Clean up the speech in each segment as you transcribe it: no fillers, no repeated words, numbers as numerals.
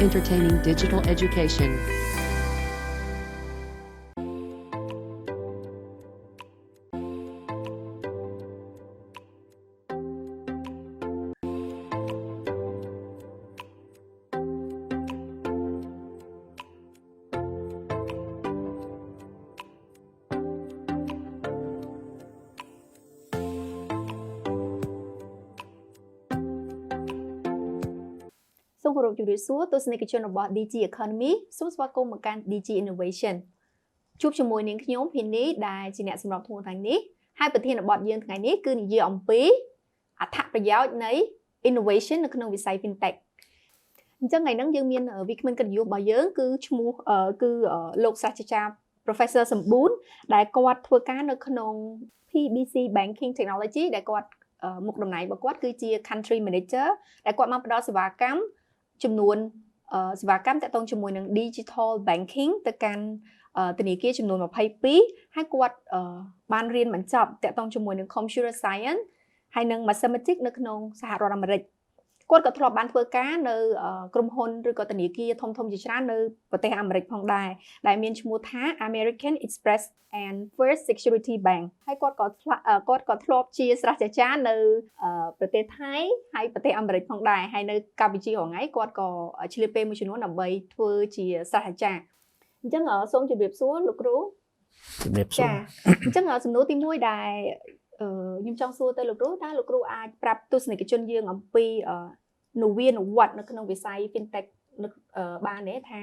entertaining digital education. សូមគោរពជម្រាបសួរទស្សនិកជនរបស់ DGacademy សូមស្វាគមន៍មកកាន់ DG Innovation ជួបជាមួយនាងខ្ញុំភីនីដែលជាអ្នកសម្របខ្លួនថ្ងៃនេះហើយប្រធានបទយើងថ្ងៃនេះគឺនិយាយអំពីអត្ថប្រយោជន៍នៃ innovation នៅក្នុងវិស័យ Fintech អញ្ចឹងថ្ងៃនេះយើងមានវិក្កាមកិត្តិយសរបស់យើងគឺឈ្មោះគឺលោកសាស្ត្រាចារ្យ Professor Somboon ដែលគាត់ធ្វើការនៅក្នុង PBC Banking Technology ដែលគាត់មុខតំណែងរបស់គាត់គឺជា Country Manager ដែលគាត់មកផ្ដល់សេវាកម្មចំនួនសេវាកម្មតាក់ទងជាមួយនឹង Digital Banking ទៅកាន់ធនាគារចំនួន22ហើយគាត់បានរៀនបញ្ចប់តាក់ទងជាមួយនឹង Computer Science ហើយនិង Mathematics នៅក្នុងសហរដ្ឋអាមេរិកគាត់ក៏ធ្លាប់បានធ្វើការនៅក្រុមហ៊ុនឬក៏ធនាគារធំៗជាច្រើននៅប្រទេសអាមេរិកផងដែរដែលមានឈ្មោះថា American Express and First Security Bank ហើយគាត់ក៏ធ្លាប់ជាសាស្ត្រាចារ្យនៅប្រទេសថៃហើយប្រទេសអាមេរិកផងដែរហើយនៅកម្ពុជារាល់ថ្ងៃគាត់ក៏ឆ្លៀតពេលមួយចំនួនដើម្បីធ្វើជាសាស្ត្រាចារ្យអញ្ចឹងសូមជម្រាបសួរលោកគ្រូជំរាបសួរចាអញ្ចឹងសំណួរទី1ដែលខ្ញុំចង់សួរទៅលោកគ្រូតើលោកគ្រូអាចប្រាប់ទស្សនិកជនយើងអំពីនវានុវត្តន៍នៅក្នុងវិស័យ Fintech បានទេថា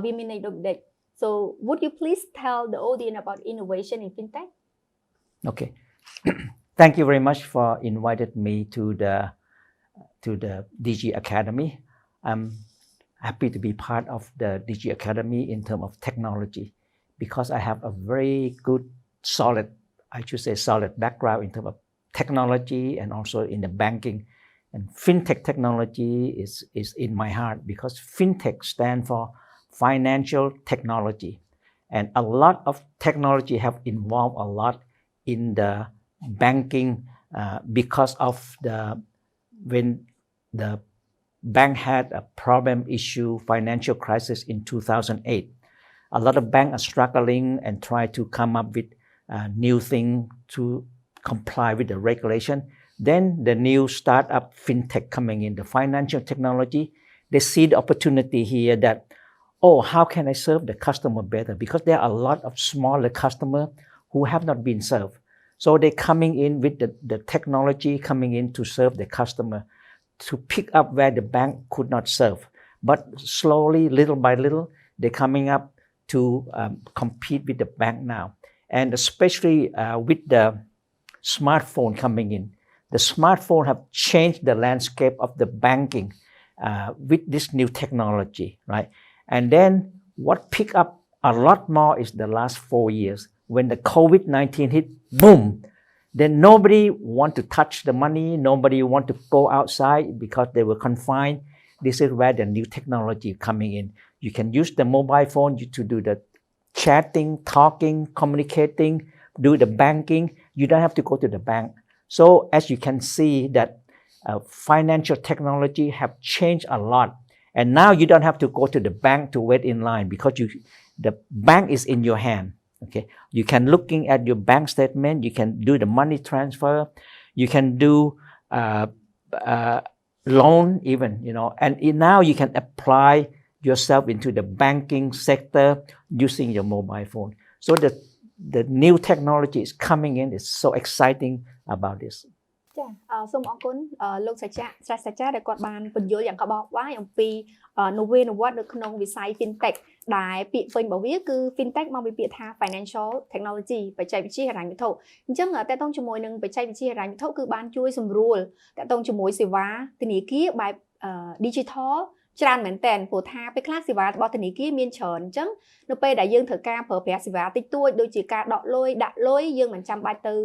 វាមានន័យដូចម្ដេច So would you please tell the audience about innovation in Fintech? Okay. Thank you very much for inviting me to the DG Academy. I'm happy to be part of the DG Academy in terms of technology because I have a very good solid background in terms of technology and also in the banking. And Fintech technology is in my heart because Fintech stands for financial technology. And a lot of technology have involved a lot in the banking because of when the bank had a problem issue, financial crisis in 2008. A lot of banks are struggling and try to come up with new thing to comply with the regulation. Then the new startup Fintech coming in, the financial technology, they see the opportunity here that, oh, how can I serve the customer better? Because there are a lot of smaller customers who have not been served. So they're coming in with the technology coming in to serve the customer, to pick up where the bank could not serve. But slowly, little by little, they're coming up to compete with the bank now. And especially with the smartphone coming in, the smartphone have changed the landscape of the banking with this new technology, right? And then what picked up a lot more is the last 4 years. When the COVID-19 hit, boom, then nobody want to touch the money, nobody want to go outside because they were confined. This is where the new technology coming in. You can use the mobile phone to do the chatting, talking, communicating, do the banking. You don't have to go to the bank. So as you can see that financial technology have changed a lot. And now you don't have to go to the bank to wait in line because the bank is in your hand. Okay, you can looking at your bank statement. You can do the money transfer. You can do loan even, and now you can apply yourself into the banking sector using your mobile phone. So the new technology is coming in. It's so exciting about this. ចាសូមអរគុណលោកសាស្ត្រាចារ្យដែលគាត់បានពន្យល់យ៉ាងក្បោះក្បាយអំពីនវានុវត្តន៍នៅក្នុងវិស័យ Fintech ដែលពាក្យពេញរបស់វាគឺ Fintech មកពីពាក្យថា Financial Technology បច្ចេកវិទ្យាហិរញ្ញវត្ថុអញ្ចឹងតើតោងជាមួយនឹងបច្ចេកវិទ្យាហិរញ្ញវត្ថុគឺបានជួយសម្រួលតើតោងជាមួយសេវាធនាគារបែប Digital ច្រើនមែនតើព្រោះថាពេលខ្លះសេវារបស់ធនាគារមានច្រើនអញ្ចឹងនៅពេលដែលយើងត្រូវការប្រើប្រាស់សេវាតិចតួចដូចជាការដកលុយដាក់លុយយើងមិនចាំបាច់ទៅ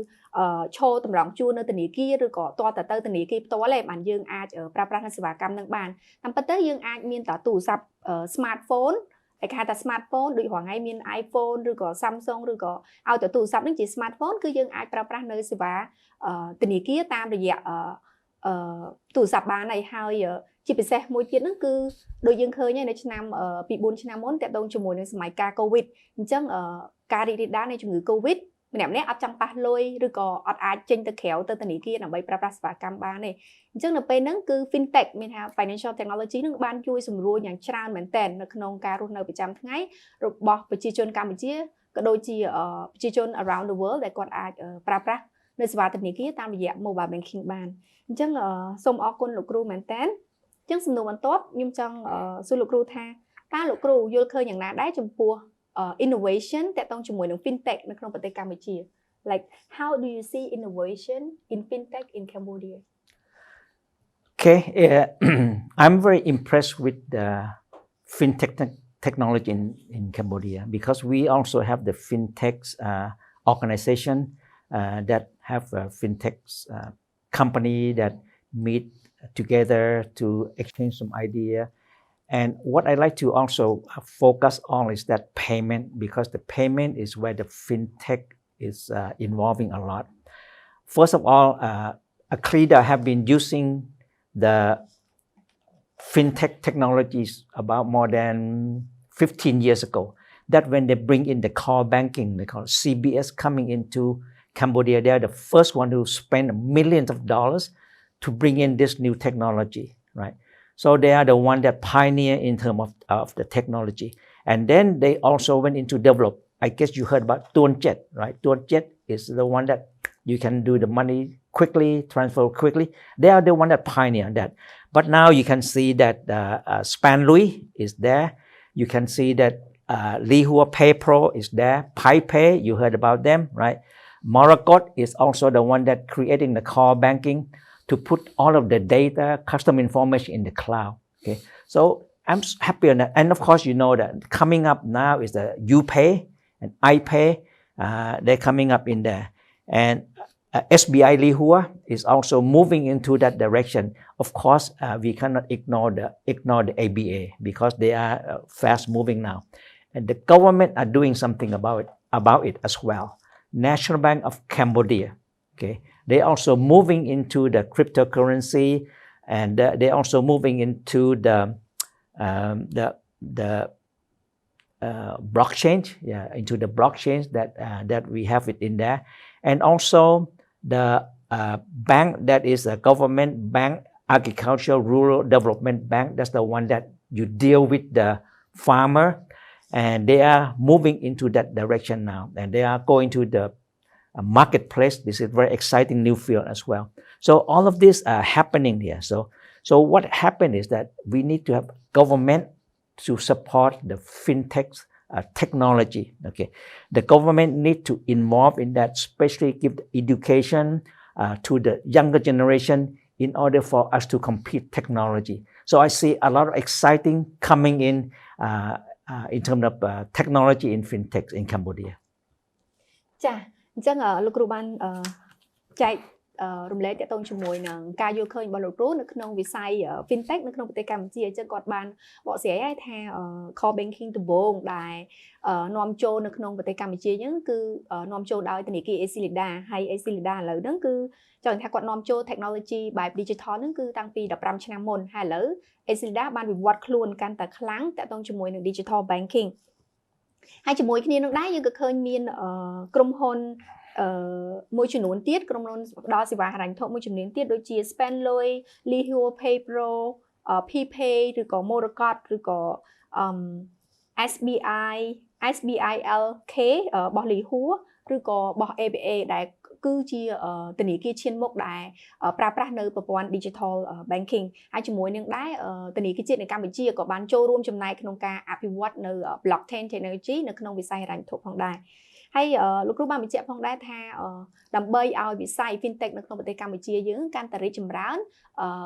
ឈរតម្រង់ជួរនៅធនាគារឬក៏ទាល់តែទៅធនាគារផ្ទាល់ទេបានយើងអាចប្រើប្រាស់នៅសេវាកម្មនឹងបានតាមពិតទៅយើងអាចមានតែទូរស័ព្ទ smartphone ឯគេហៅថា smartphone ដូចរាល់ថ្ងៃមាន iPhone ឬក៏ Samsung ឬក៏ឲ្យតែទូរស័ព្ទនឹងជា smartphone គឺយើងអាចប្រើប្រាស់នៅសេវាធនាគារតាមរយៈទូរស័ព្ទបានហើយ chỉ bị xe môi tiết nó cứ đôi dương khơi nha, nó năm bị 4 năm món tại đông cho mùa này máy ca covid chẳng ca đi đá này cho người covid mình ném nét áp trong pa lôi rồi có ọt ai trên tờ khéo tờ tờ kia là bay prapras và cam ba này chẳng là pe nó cứ fintech mình ha financial technology nó ban chui sùng ruồiอย่าง tràn មែន តែន នៅក្នុងការរស់នៅប្រចាំថ្ងៃរបស់ប្រជាជនកម្ពុជាក៏ដូចជាប្រជាជន around the world ដែលគាត់អាចប្រើប្រាស់នៅសេវាធនាគារតាមរយៈ mobile banking បានអញ្ចឹងសូមអរគុណលោកគ្រូមែនតើអញ្ចឹងសំណួរបន្ទាប់ខ្ញុំចង់សួរលោកគ្រូថាតើលោកគ្រូយល់ឃើញយ៉ាងណាដែរចំពោះinnovation តាក់ទងជាមួយនឹង fintech នៅក្នុងប្រទេសកម្ពុជា like how do you see innovation in fintech in Cambodia? Okay, I'm very impressed with the fintech technology in Cambodia because we also have the fintech organization that have a fintech company that meet together to exchange some idea. And what I like to also focus on is that payment because the payment is where the fintech is involving a lot. First of all, Akrida have been using the fintech technologies about more than 15 years ago. That when they bring in the core banking, they call it CBS coming into Cambodia, they are the first one who spend millions of dollars to bring in this new technology, right? So they are the one that pioneer in terms of the technology. And then they also went into develop. I guess you heard about Tuanjet, right? Tuanjet is the one that you can do the money quickly, transfer quickly. They are the one that pioneer that. But now you can see that Span Louis is there. You can see that Li Hua Pay Pro is there. Pi Pay, you heard about them, right? Morakot is also the one that creating the core banking to put all of the data, custom information in the cloud. Okay, so I'm happy on that. And of course, you know that coming up now is the UPay and iPay. They're coming up in there. And SBI Li Hua is also moving into that direction. Of course, we cannot ignore the ABA because they are fast moving now. And the government are doing something about it as well. National Bank of Cambodia, okay, they also moving into the cryptocurrency, and they're also moving into the blockchain, into the blockchains that we have it in there, and also the bank that is a government bank, agricultural rural development bank. That's the one that you deal with the farmer. And they are moving into that direction now, and they are going to the marketplace. This is a very exciting new field as well. So all of this are happening here. So what happened is that we need to have government to support the fintech technology. Okay, the government need to involve in that, especially give education to the younger generation in order for us to compete technology. So I see a lot of exciting coming in terms of technology in fintech in Cambodia. ចាអញ្ចឹងលោកគ្រូបានចែករំលែកទាក់ទងជាមួយនឹងការយល់ឃើញរបស់លោកគ្រូនៅក្នុងវិស័យ fintech នៅក្នុងប្រទេសកម្ពុជាអញ្ចឹងគាត់បានបកស្រាយឲ្យថា core banking ដំបូងដែលនាំចូលនៅក្នុងប្រទេសកម្ពុជាអញ្ចឹងគឺនាំចូលដោយធនាគារ Acilida ហើយ Acilida ឥឡូវហ្នឹងគឺចង់ថាគាត់នាំចូល technology បែប digital ហ្នឹងគឺតាំងពី15ឆ្នាំមុនហើយឥឡូវ Acilida បានវិវត្តខ្លួនកាន់តែខ្លាំងទាក់ទងជាមួយនឹង digital banking ហើយជាមួយគ្នានឹងដែរយើងក៏ឃើញមានក្រុមហ៊ុនមួយចំនួនទៀតក្រុមហ៊ុនផ្ដល់សេវាហិរញ្ញវត្ថុមួយចំនួនទៀតដូចជា Spanloy, Li Hua Pay Pro, P-Pay ឬក៏ Morakot ឬក៏ SBI LK របស់ Li Hua ឬក៏របស់ ABA ដែលគឺជាធនាគារឈានមុខដែលប្រើប្រាស់នៅប្រព័ន្ធ digital banking ហើយជាមួយនឹងដែរធនាគារជាតិនៅកម្ពុជាក៏បានចូលរួមចំណែកក្នុងការអភិវឌ្ឍនៅ blockchain technology នៅក្នុងវិស័យហិរញ្ញវត្ថុផងដែរហើយលោកគ្រូបានបញ្ជាក់ផងដែរថាដើម្បីឲ្យវិស័យ fintech នៅក្នុងប្រទេសកម្ពុជាយើងកាន់តែរីកចម្រើន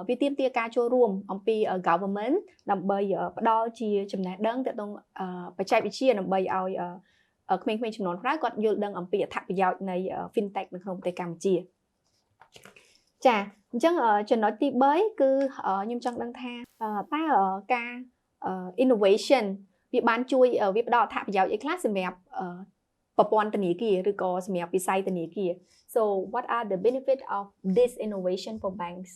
វាទាមទារការចូលរួមអំពី government ដើម្បីផ្ដល់ជាចំណេះដឹងទាក់ទងបច្ចេកវិទ្យាដើម្បីឲ្យក្មេងៗចំនួនក្រោយគាត់យល់ដឹងអំពីអត្ថប្រយោជន៍នៃ fintech នៅក្នុងប្រទេសកម្ពុជាចាអញ្ចឹងចំណុចទី3គឺខ្ញុំចង់ដឹងថាតើការ innovation វាបានជួយវាផ្ដល់អត្ថប្រយោជន៍អីខ្លះសម្រាប់ប្រព័ន្ធធនាគារឬក៏សម្រាប់វិស័យធនាគារ So what are the benefits of this innovation for banks?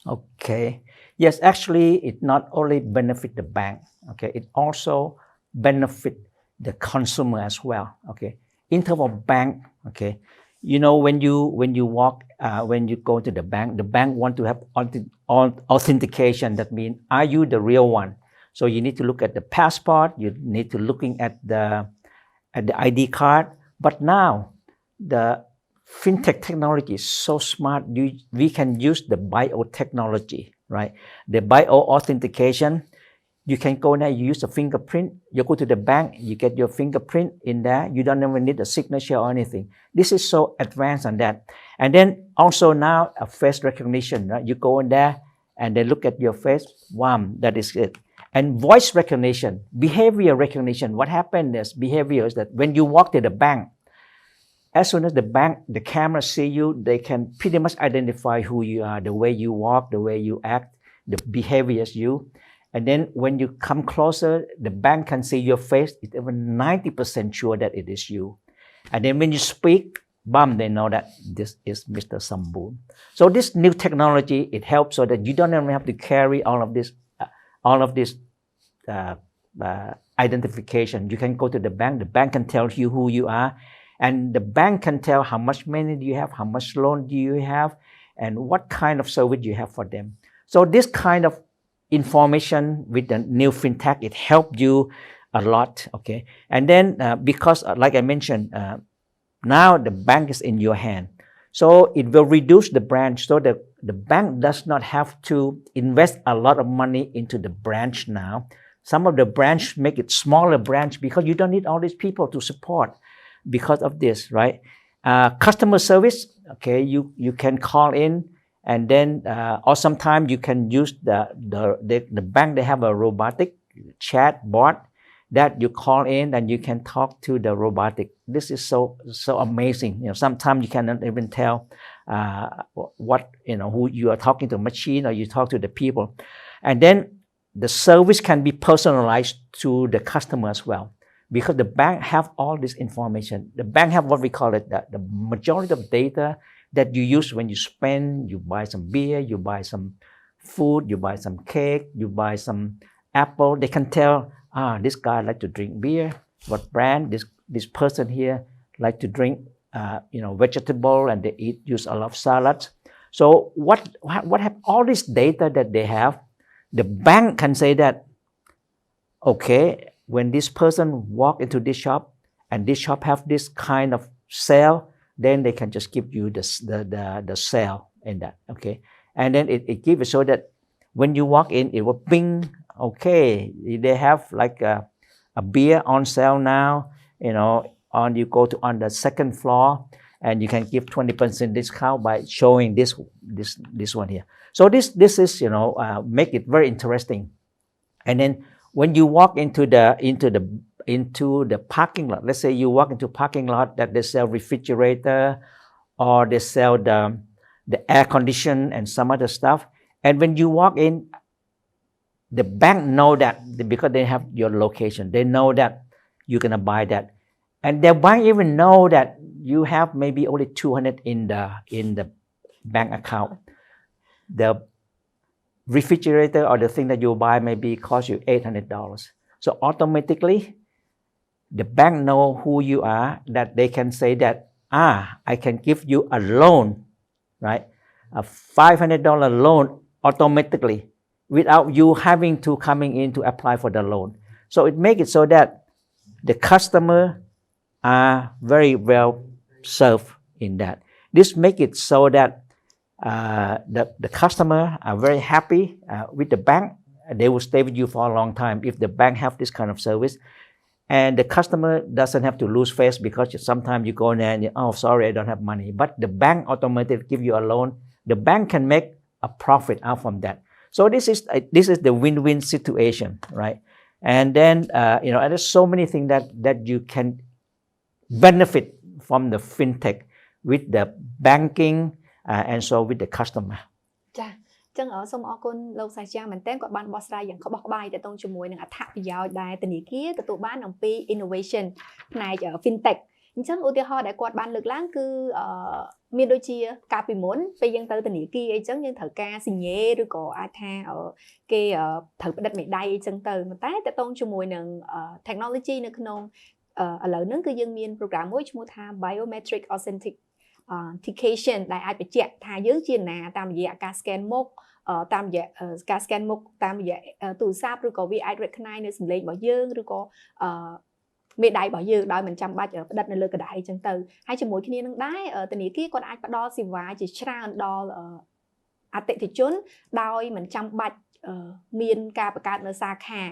Okay. Yes, actually, it not only benefit the bank. Okay, it also benefit the consumer as well. Okay, in terms of bank. Okay, when you walk when you go to the bank want to have authentication. That means, are you the real one? So you need to look at the passport. You need to looking at the ID card. But now the fintech technology is so smart. We can use the biotechnology, right? The bio authentication. You can go there, you use a fingerprint. You go to the bank, you get your fingerprint in there. You don't even need a signature or anything. This is so advanced on that. And then also now a face recognition, right? You go in there and they look at your face. Wow, that is it. And voice recognition, behavior recognition. What happened is behavior is that when you walk to the bank, as soon as the camera see you, they can pretty much identify who you are, the way you walk, the way you act, the behavior as you. And then when you come closer, the bank can see your face. It's even 90% sure that it is you. And then when you speak, bam, they know that this is Mr. Somboon. So this new technology, it helps so that you don't even have to carry all of this identification. You can go to the bank can tell you who you are, and the bank can tell how much money do you have, how much loan do you have, and what kind of service you have for them. So this kind of information with the new fintech, it helped you a lot. Okay, and then because like I mentioned, now the bank is in your hand, so it will reduce the branch, so that the bank does not have to invest a lot of money into the branch now. Some of the branch make it smaller branch because you don't need all these people to support because of this, right? Customer service, okay, you can call in, and then or sometimes you can use the bank. They have a robotic chat bot that you call in and you can talk to the robotic. This is so amazing. Sometimes you cannot even tell what who you are talking to, machine, or you talk to the people. And then the service can be personalized to the customer as well, because the bank have all this information. The bank have what we call it the majority of data that you use when you spend. You buy some beer, you buy some food, you buy some cake, you buy some apple. They can tell, this guy like to drink beer, what brand. This person here like to drink vegetable, and they use a lot of salads. So what have all this data that they have, the bank can say that, okay, when this person walk into this shop and this shop have this kind of sale, then they can just give you the sale in that. Okay, and then it gives it so that when you walk in, it will ping. Okay, they have like a beer on sale now. You go to on the second floor, and you can give 20% discount by showing this one here. So this is make it very interesting. And then when you walk into the parking lot, let's say you walk into parking lot that they sell refrigerator, or they sell the air condition and some other stuff. And when you walk in, the bank know that because they have your location. They know that you're gonna buy that, and the bank even know that you have maybe only 200 in the bank account. The refrigerator or the thing that you buy maybe cost you $800. So automatically, the bank know who you are, that they can say that, I can give you a loan, right? A $500 loan automatically, without you having to coming in to apply for the loan. So it makes it so that the customer are very well served in that. This make it so that the customer are very happy with the bank. They will stay with you for a long time if the bank have this kind of service. And the customer doesn't have to lose face, because sometimes you go in there and sorry, I don't have money. But the bank automatically give you a loan. The bank can make a profit out from that. So this is the win-win situation, right? And then and there's so many things that you can benefit from the fintech with the banking and so with the customer. ចាចឹងសូមអរគុណលោកសាស្ត្រាចារ្យមែនទែនគាត់បានបកស្រាយយ៉ាងក្បោះក្បាយទៅតងជាមួយនឹងអត្ថប្រយោជន៍ដែលធនាគារទទួលបានអំពី innovation ផ្នែក fintech អញ្ចឹងឧទាហរណ៍ដែលគាត់បានលើកឡើងគឺមានដូចជាការពីមុនពេលយើងទៅធនាគារអីចឹងយើងត្រូវការសញ្ញេឬក៏អាចថាគេត្រូវផ្តិតមេដៃអីចឹងទៅតែតកតងជាមួយនឹង technology នៅក្នុងឥឡូវហ្នឹងគឺយើងមាន program មួយឈ្មោះថា biometric authentication ដែលអាចបញ្ជាក់ថាយើងជាណាតាមរយៈការ scan មុខតាមរយៈការ scan មុខតាមរយៈទូរស័ព្ទឬក៏វាអាច recognize នៅសំឡេងរបស់យើងឬក៏មេដៃរបស់យើងដោយមិនចាំបាច់ផ្តិតនៅលើกระดาษអីចឹងទៅហើយជាមួយគ្នានឹងដែរធនាគារគាត់អាចផ្ដល់សេវាជាច្រើនដល់អតិថិជនដោយមិនចាំបាច់មានការបង្កើតនៅសាខា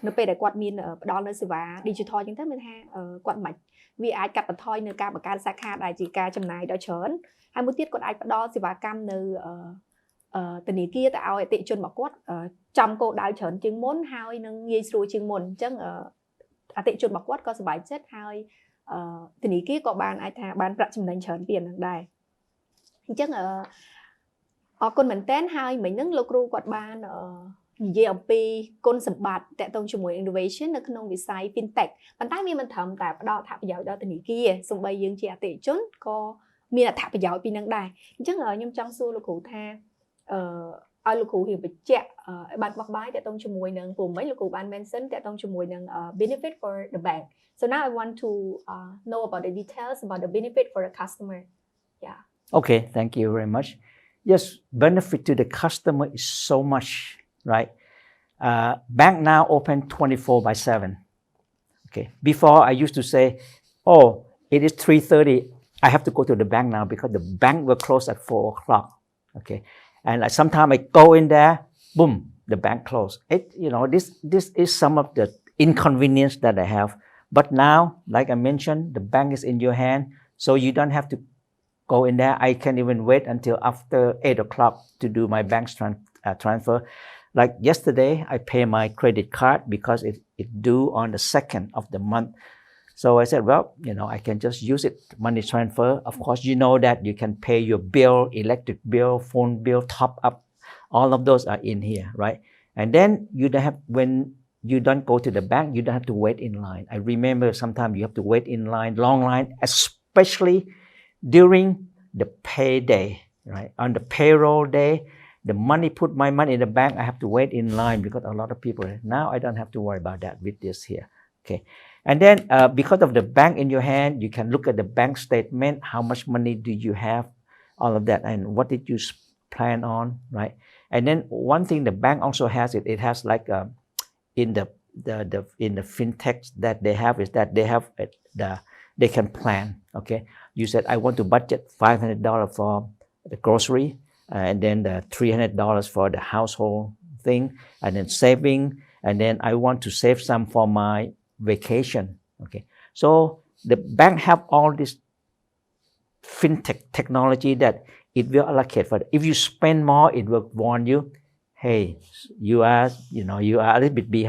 នៅពេលដែលគាត់មានផ្ដល់នៅសេវា digital ចឹងទៅមានថាគាត់មិនវាអាចកាត់បន្ថយនៅការបង្កើតសាខាដែលជាការចំណាយដ៏ច្រើនហើយមួយទៀតគាត់អាចផ្ដល់សេវាកម្មនៅធនាគារទៅឲ្យអតិថិជនរបស់គាត់ចំគោលដៅច្រើនជាងមុនហើយនឹងងាយស្រួលជាងមុនអញ្ចឹងអតិថិជនរបស់គាត់ក៏សប្បាយចិត្តហើយធនាគារក៏បានអាចថាបានប្រាក់ចំណេញច្រើនពីអាហ្នឹងដែរអញ្ចឹងអរគុណមែនតើហើយមិញហ្នឹងលោកគ្រូគាត់បាននិយាយអំពីគុណសម្បត្តិតកតងជាមួយ innovation នៅក្នុងវិស័យ Fintech ប៉ុន្តែវាមិនត្រឹមតែផ្ដល់អត្ថប្រយោជន៍ដល់ធនាគារសូម្បីយើងជាអតិថិជនក៏មានអត្ថប្រយោជន៍ពីនឹងដែរអញ្ចឹងខ្ញុំចង់សួរលោកគ្រូថាឲ្យលោកគ្រូរៀបបញ្ជាក់ឲ្យបានបោះបាយតកតងជាមួយនឹងព្រោះមិញលោកគ្រូបាន mention តកតងជាមួយនឹង benefit for the bank so now I want to know about the details about the benefit for the customer yeah Okay, thank you very much. Yes, benefit to the customer is so much, right? Bank now open 24/7. Okay, before I used to say, oh, it is 3:30. I have to go to the bank now because the bank will close at 4 o'clock. Okay, and sometimes I go in there, boom, the bank closed. This is some of the inconvenience that I have. But now, like I mentioned, the bank is in your hand, so you don't have to go in there. I can even wait until after 8 o'clock to do my bank transfer. Like yesterday, I pay my credit card because it due on the 2nd of the month. So I said, well, I can just use it, money transfer. Of course, you know that you can pay your bill, electric bill, phone bill, top up. All of those are in here, right? And then when you don't go to the bank, you don't have to wait in line. I remember sometimes you have to wait in line, long line, especially during the payday, right? On the payroll day, the my money in the bank, I have to wait in line because a lot of people. Now I don't have to worry about that with this here, okay? And then because of the bank in your hand, you can look at the bank statement, how much money do you have, all of that, and what did you plan on, right? And then one thing the bank also has, it has like in the fintech that they have is that they have they can plan, okay? You said, I want to budget $500 for the grocery, and then the $300 for the household thing, and then saving, and then I want to save some for my vacation, okay? So the bank have all this fintech technology that it will allocate for. If you spend more, it will warn you, hey, you are a little bit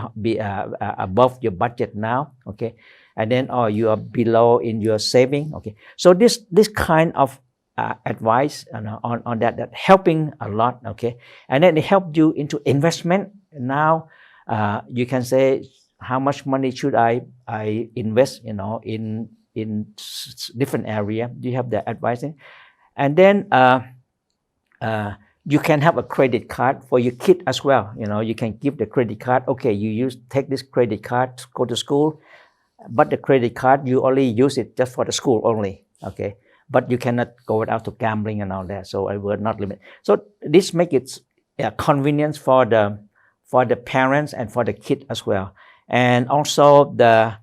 above your budget now, okay? And then you are below in your saving, okay? So this kind of advice on that helping a lot, okay? And then it help you into investment. Now you can say how much money should I invest, in different area. Do you have the advising? And then you can have a credit card for your kid as well. You can give the credit card. Okay, you take this credit card to go to school, but the credit card you only use it just for the school only. Okay, but you cannot go out to gambling and all that. So I will not limit. So this make it convenience for the parents and for the kid as well. And also the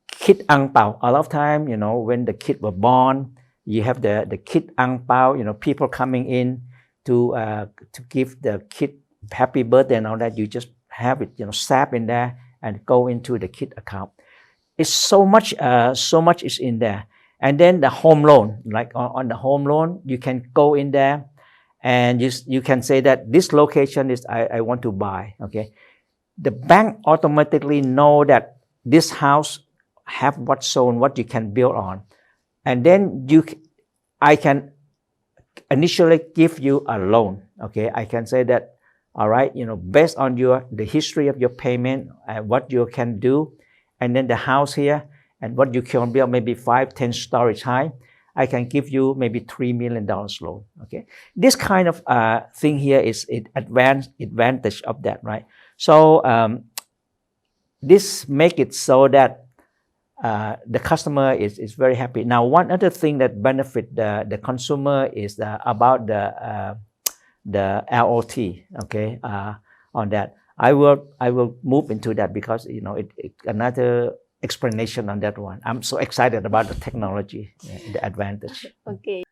kid ang pao. A lot of time, when the kid were born, you have the kid ang pao. People coming in to give the kid happy birthday and all that. You just have it, sap in there and go into the kid account. It's so much is in there. And then the home loan, like on the home loan, you can go in there and you can say that this location is I want to buy, okay? The bank automatically know that this house have what zone, what you can build on. And then I can initially give you a loan, okay? I can say that, all right, based on the history of your payment and what you can do, and then the house here, and what you can build maybe 5-10 storage high, I can give you maybe $3 million loan. Okay, this kind of thing here is advantage of that, right? So this make it so that the customer is very happy. Now, one other thing that benefit the consumer is about the LOT. Okay, on that, I will move into that because it another explanation on that one. I'm so excited about the technology, the advantage. Okay.